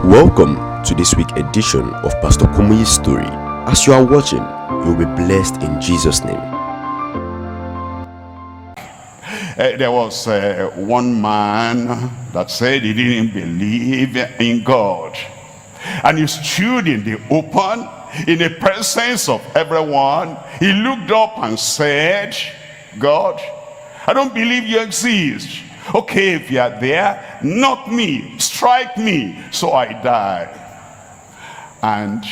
Welcome to this week edition of Pastor Kumuyi's story. As you are watching, you will be blessed in Jesus' name. There was one man that said he didn't believe in God, and he stood in the open in the presence of everyone. He looked up and said, God, I don't believe you exist. Okay, if you are there, knock me, strike me, so I die. And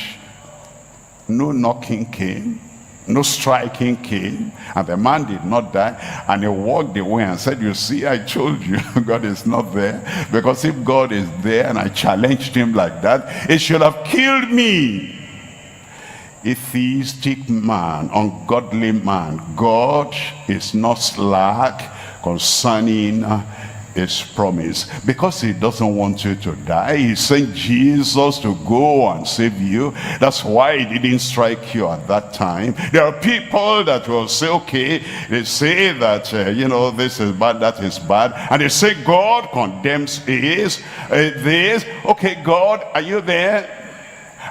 no knocking came, no striking came, and the man did not die. And he walked away and said, you see, I told you God is not there. Because if God is there and I challenged him like that, it should have killed me. Atheistic man, ungodly man, God is not slack concerning his promise, because he doesn't want you to die. He sent Jesus to go and save you. That's why he didn't strike you at that time. There are people that will say, okay, they say that this is bad, that is bad, and they say God condemns this. Okay, God, are you there?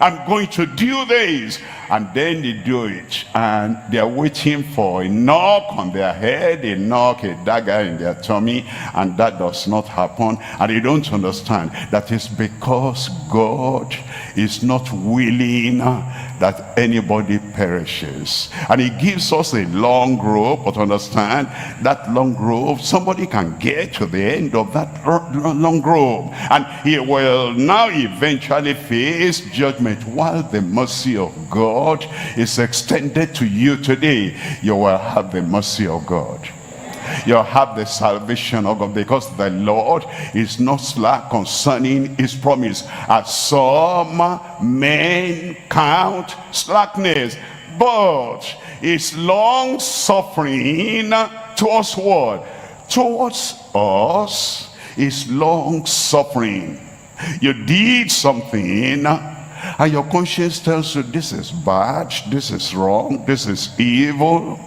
I'm going to do this. And then they do it, and they're waiting for a knock on their head, a knock, a dagger in their tummy, and that does not happen. And they don't understand that it's because God is not willing that anybody perishes. And he gives us a long rope, but understand that long rope, somebody can get to the end of that long rope, and he will now eventually face judgment, while the mercy of God is extended to you today. You will have the mercy of God. You'll have the salvation of God, because the Lord is not slack concerning his promise, as some men count slackness, but is long suffering towards what? Towards us is long suffering. You did something, and your conscience tells you this is bad, this is wrong, this is evil.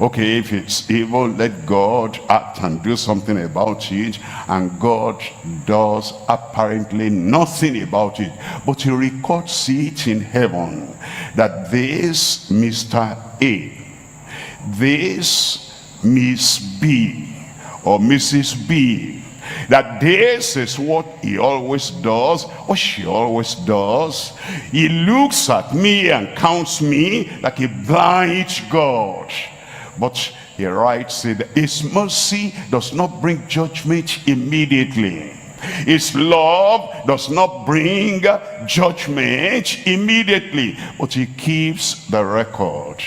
Okay, if it's evil, let God act and do something about it. And God does apparently nothing about it, but he records it in heaven that this Mr. A, this Miss B or Mrs. B, that this is what he always does, what she always does. He looks at me and counts me like a blind God. But he writes it, his mercy does not bring judgment immediately. His love does not bring judgment immediately, but he keeps the record.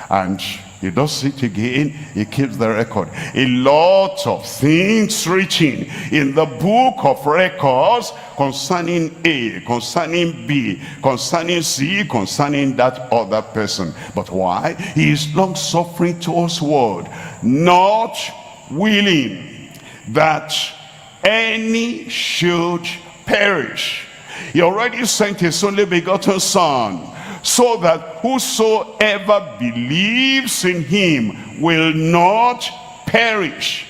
And he does it again, he keeps the record. A lot of things written in the book of records concerning A, concerning B, concerning C, concerning that other person. But why? He is long suffering towards what? Not willing that any should perish. He already sent his only begotten Son, so that whosoever believes in him will not perish.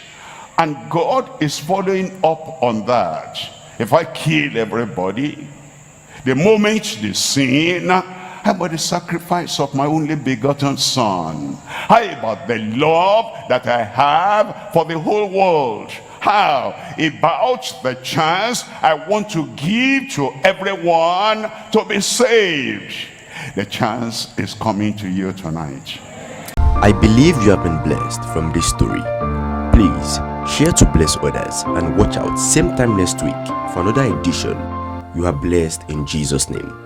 And God is following up on that. If I kill everybody, the moment they sin, how about the sacrifice of my only begotten Son? How about the love that I have for the whole world? How about the chance I want to give to everyone to be saved? The chance is coming to you tonight. I believe you have been blessed from this story. Please share to bless others, and watch out same time next week for another edition. You are blessed in Jesus' name.